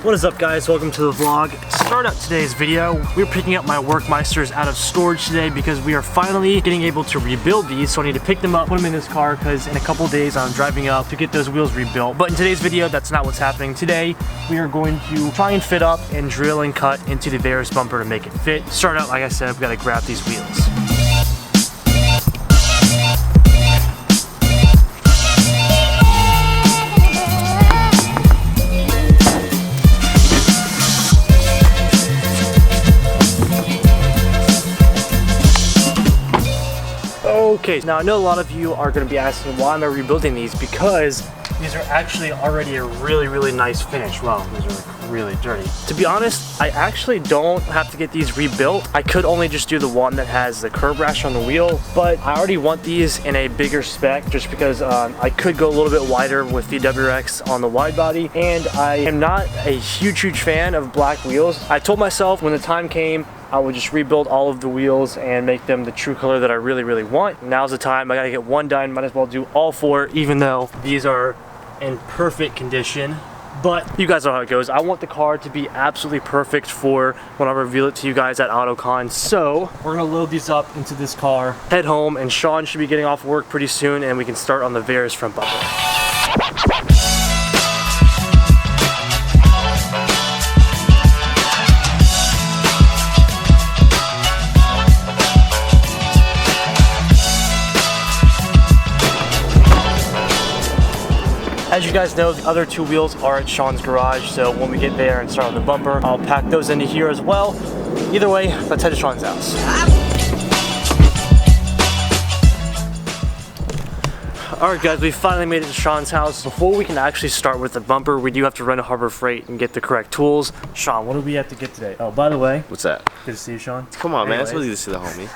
What is up, guys? Welcome to the vlog. To start out today's video, we're picking up my work Meisters out of storage today because we are finally getting able to rebuild these. So I need to pick them up, put them in this car because in a couple days I'm driving up to get those wheels rebuilt. But in today's video, that's not what's happening. Today, we are going to try and fit up and drill and cut into the Varis bumper to make it fit. To start out, like I said, I've got to grab these wheels. Okay, now I know a lot of you are going to be asking why am I rebuilding these, because these are actually already a really nice finish. Wow, these are like really dirty. To be honest, I actually don't have to get these rebuilt. I could only just do the one that has the curb rash on the wheel, but I already want these in a bigger spec just because I could go a little bit wider with the WRX on the wide body, and I am not a huge fan of black wheels. I told myself when the time came I would just rebuild all of the wheels and make them the true color that I really want. Now's the time. I gotta get one done. Might as well do all four, even though these are in perfect condition. But you guys know how it goes. I want the car to be absolutely perfect for when I reveal it to you guys at AutoCon. So we're gonna load these up into this car, head home, and Sean should be getting off work pretty soon, and we can start on the Varis front bumper. As you guys know, the other two wheels are at Sean's garage, so when we get there and start on the bumper, I'll pack those into here as well. Either way, let's head to Sean's house. Alright guys, we finally made it to Sean's house. Before we can actually start with the bumper, we do have to run to Harbor Freight and get the correct tools. Sean, what do we have to get today? Oh, by the way. What's that? Good to see you, Sean. Come on, man. It's really good to see the homie.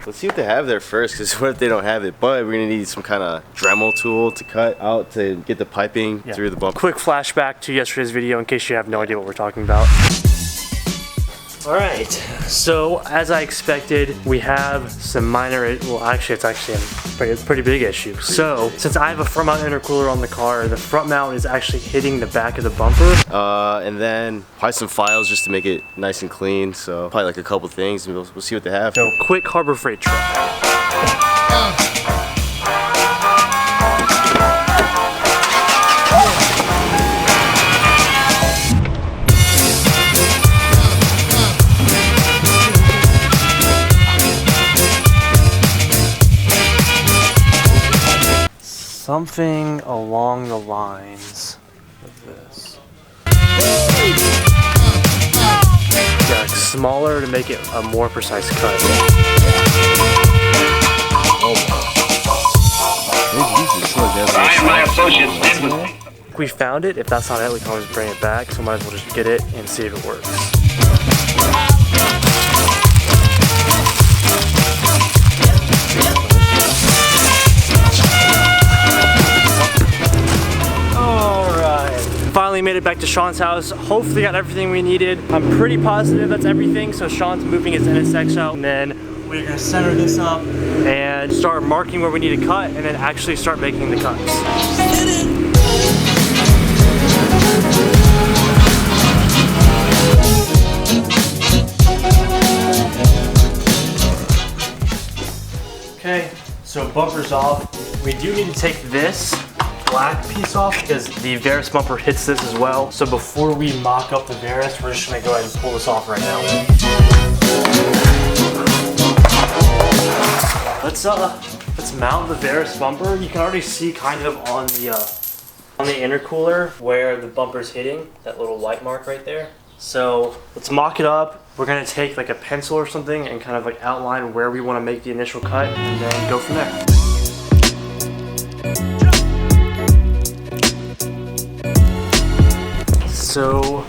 Let's see what they have there first, because what if they don't have it? But we're gonna need some kind of Dremel tool to cut out to get the piping through the bumper. Quick flashback to yesterday's video in case you have no idea what we're talking about. Alright, so as I expected, we have some minor, well actually it's actually a pretty big issue. So, since I have a front mount intercooler on the car, the front mount is actually hitting the back of the bumper. And then probably some files just to make it nice and clean. So probably like a couple things, and we'll see what they have. So, quick Harbor Freight trip. Something along the lines of this. Yeah, like smaller to make it a more precise cut. We found it. If that's not it, we can always bring it back. So might as well just get it and see if it works. Finally made it back to Sean's house. Hopefully got everything we needed. I'm pretty positive that's everything. So Sean's moving his NSX out, and then we're gonna center this up and start marking where we need to cut, and then actually start making the cuts. Okay, so bumper's off. We do need to take this black piece off because the Varis bumper hits this as well. So before we mock up the Varis, we're just gonna go ahead and pull this off right now. Let's mount the Varis bumper. You can already see kind of on the intercooler where the bumper's hitting, that little white mark right there. So let's mock it up. We're gonna take like a pencil or something and kind of like outline where we want to make the initial cut, and then go from there. So,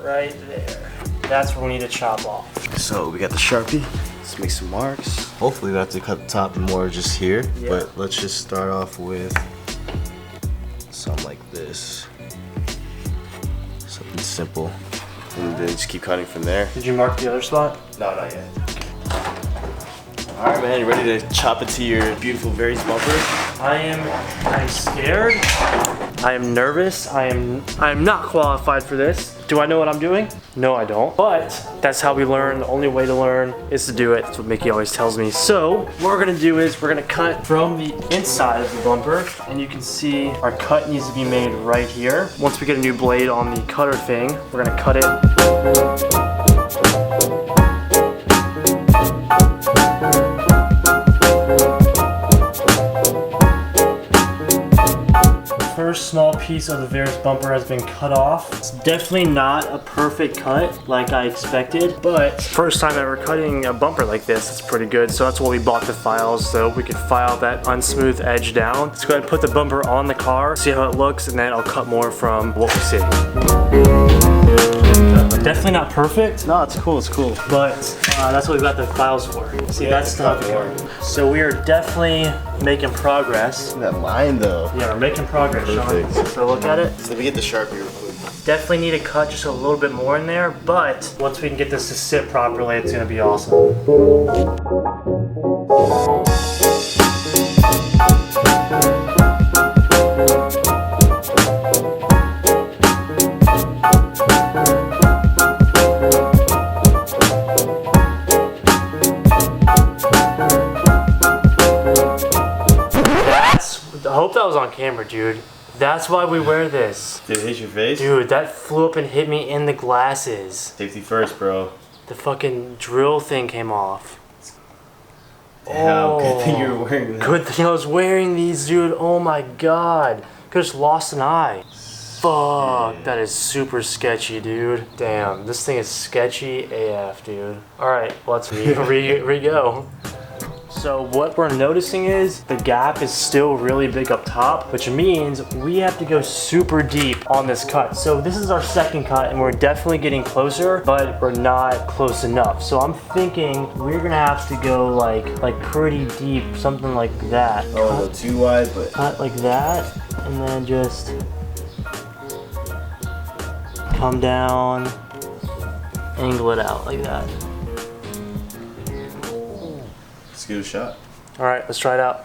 right there. That's where we need to chop off. So we got the Sharpie. Let's make some marks. Hopefully we don't have to cut the top more just here. Yeah. But let's just start off with something like this. Something simple. And then just keep cutting from there. Did you mark the other spot? No, not yet. Alright man, you ready to chop it to your beautiful Varis bumper? I'm scared. I am nervous. I am not qualified for this. Do I know what I'm doing? No, I don't. But that's how we learn. The only way to learn is to do it. That's what Mickey always tells me. So what we're gonna do is we're gonna cut from the inside of the bumper, and you can see our cut needs to be made right here. Once we get a new blade on the cutter thing, we're gonna cut it. First small piece of the Varis bumper has been cut off. It's definitely not a perfect cut like I expected, but first time ever cutting a bumper like this, it's pretty good. So that's why we bought the files, so we could file that unsmooth edge down. Let's go ahead and put the bumper on the car, see how it looks, and then I'll cut more from what we see. Definitely not perfect. No, it's cool, But that's what we got the files for. See, that's not the car. So we are definitely making progress. That line though. Yeah, we're making progress, Sean. So look at it. So let me get the Sharpie real quick. Definitely need to cut just a little bit more in there, but once we can get this to sit properly, it's gonna be awesome. I hope that was on camera, dude. That's why we wear this. Did it hit your face? Dude, that flew up and hit me in the glasses. Safety first, bro. The fucking drill thing came off. Damn, good thing you were wearing that. Good thing I was wearing these, dude. Oh my god. Could've just lost an eye. Fuck, that is super sketchy, dude. Damn, this thing is sketchy AF, dude. Alright, let's re-go. So what we're noticing is the gap is still really big up top, which means we have to go super deep on this cut. So this is our second cut and we're definitely getting closer, but we're not close enough. So I'm thinking we're gonna have to go like pretty deep, something like that. Oh, cut, too wide, but cut like that, and then just come down, angle it out like that. Let's give it a shot. All right, let's try it out.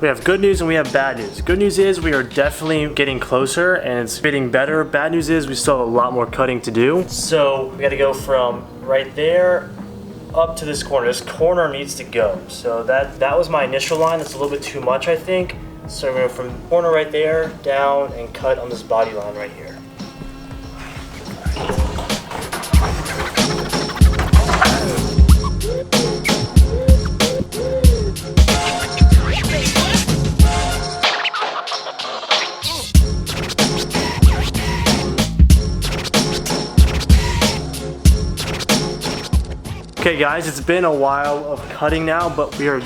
We have good news and we have bad news. Good news is we are definitely getting closer and it's getting better. Bad news is we still have a lot more cutting to do. So we gotta go from right there up to this corner. This corner needs to go. So that was my initial line. That's a little bit too much, I think. So we're gonna go from the corner right there down and cut on this body line right here. Okay guys, it's been a while of cutting now, but we are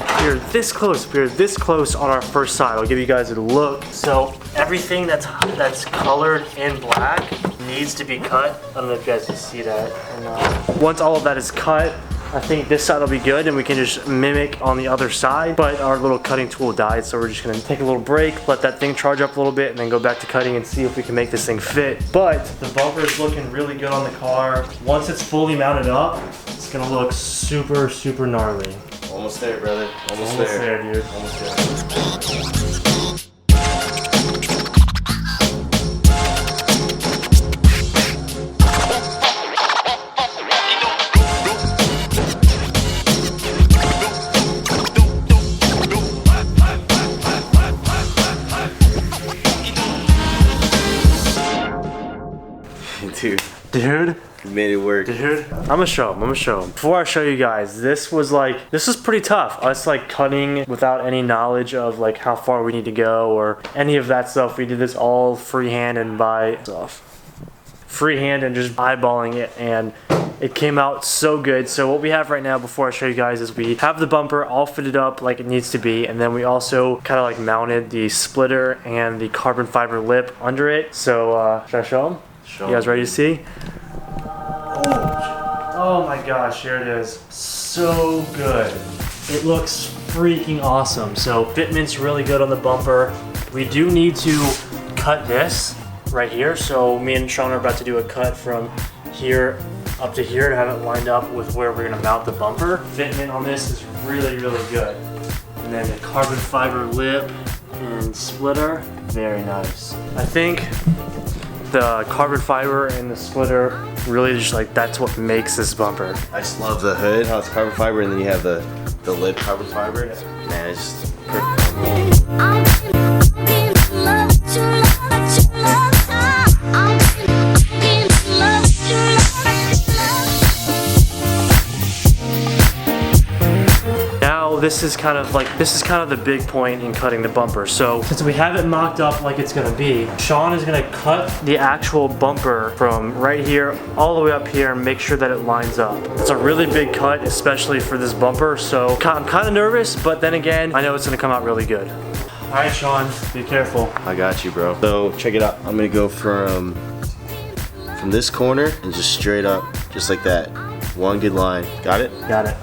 this close. We are this close on our first side. I'll give you guys a look. So everything that's colored in black needs to be cut. I don't know if you guys can see that. And, once all of that is cut, I think this side will be good and we can just mimic on the other side, but our little cutting tool died, so we're just gonna take a little break, let that thing charge up a little bit, and then go back to cutting and see if we can make this thing fit. But the bumper is looking really good on the car. Once it's fully mounted up, it's gonna look super, super gnarly. Almost there, brother. Almost there, dude. Almost there. Dude. You made it work. Dude, I'm gonna show him. Before I show you guys, this was pretty tough. Us like cutting without any knowledge of like how far we need to go or any of that stuff. We did this all freehand and just eyeballing it, and it came out so good. So what we have right now before I show you guys is we have the bumper all fitted up like it needs to be, and then we also kind of like mounted the splitter and the carbon fiber lip under it. So should I show them? You guys ready to see? Oh my gosh, here it is. So good. It looks freaking awesome. So fitment's really good on the bumper. We do need to cut this right here. So me and Sean are about to do a cut from here up to here to have it lined up with where we're gonna mount the bumper. Fitment on this is really, really good. And then the carbon fiber lip and splitter, very nice. I think the carbon fiber and the splitter really just like, that's what makes this bumper. I just love the hood, how it's carbon fiber, and then you have the lip carbon fiber. Man, it's just perfect. This is kind of the big point in cutting the bumper. So since we have it mocked up like it's gonna be, Sean is gonna cut the actual bumper from right here all the way up here and make sure that it lines up. It's a really big cut, especially for this bumper. So I'm kind of nervous, but then again, I know it's gonna come out really good. All right, Sean, be careful. I got you, bro. So check it out. I'm gonna go from this corner and just straight up, just like that. One good line. Got it? Got it.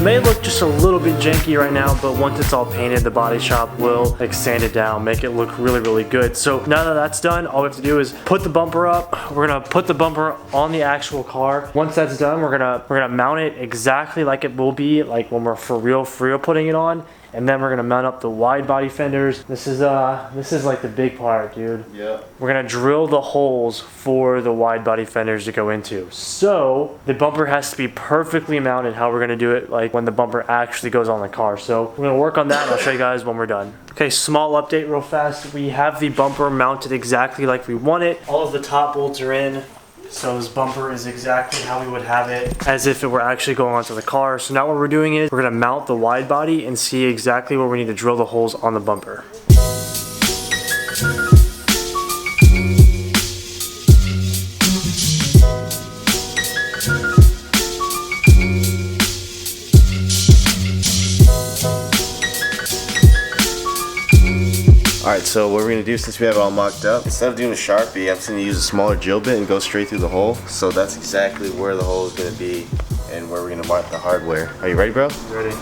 May look just a little bit janky right now, but once it's all painted, the body shop will like sand it down, make it look really, really good. So now that that's done, all we have to do is put the bumper up. We're gonna put the bumper on the actual car. Once that's done, we're gonna mount it exactly like it will be, like when we're for real putting it on. And then we're gonna mount up the wide body fenders. This is like the big part, dude. Yeah. We're gonna drill the holes for the wide body fenders to go into. So the bumper has to be perfectly mounted how we're gonna do it, like when the bumper actually goes on the car. So we're gonna work on that and I'll show you guys when we're done. Okay, small update real fast. We have the bumper mounted exactly like we want it. All of the top bolts are in. So this bumper is exactly how we would have it, as if it were actually going onto the car. So now what we're doing is we're gonna mount the wide body and see exactly where we need to drill the holes on the bumper. Alright, so what we're going to do since we have it all mocked up, instead of doing a Sharpie, I'm just going to use a smaller drill bit and go straight through the hole. So that's exactly where the hole is going to be and where we're going to mark the hardware. Are you ready, bro? Ready.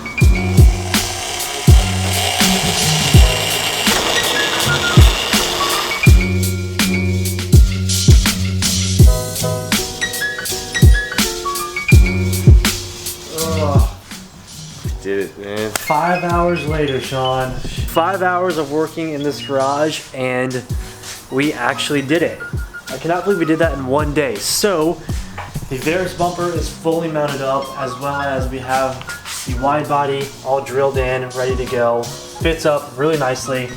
Did it, man. 5 hours later, Sean. 5 hours of working in this garage and we actually did it. I cannot believe we did that in one day. So the Varis bumper is fully mounted up, as well as we have the wide body all drilled in, ready to go. Fits up really nicely.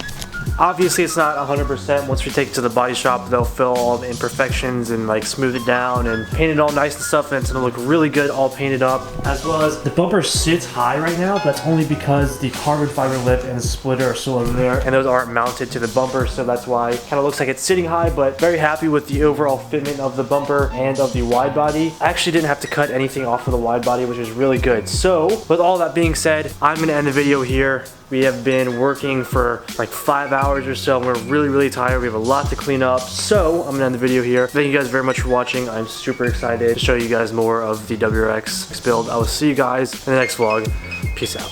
Obviously it's not 100%. Once we take it to the body shop, they'll fill all the imperfections and like smooth it down and paint it all nice and stuff, and it's gonna look really good all painted up. As well as the bumper sits high right now, but that's only because the carbon fiber lip and the splitter are still over there and those aren't mounted to the bumper, so that's why it kind of looks like it's sitting high. But very happy with the overall fitment of the bumper and of the wide body. I actually didn't have to cut anything off of the wide body, which is really good. So with all that being said, I'm gonna end the video here. We have been working for like 5 hours or so. We're really, really tired. We have a lot to clean up. So I'm gonna end the video here. Thank you guys very much for watching. I'm super excited to show you guys more of the WRX build. I will see you guys in the next vlog. Peace out.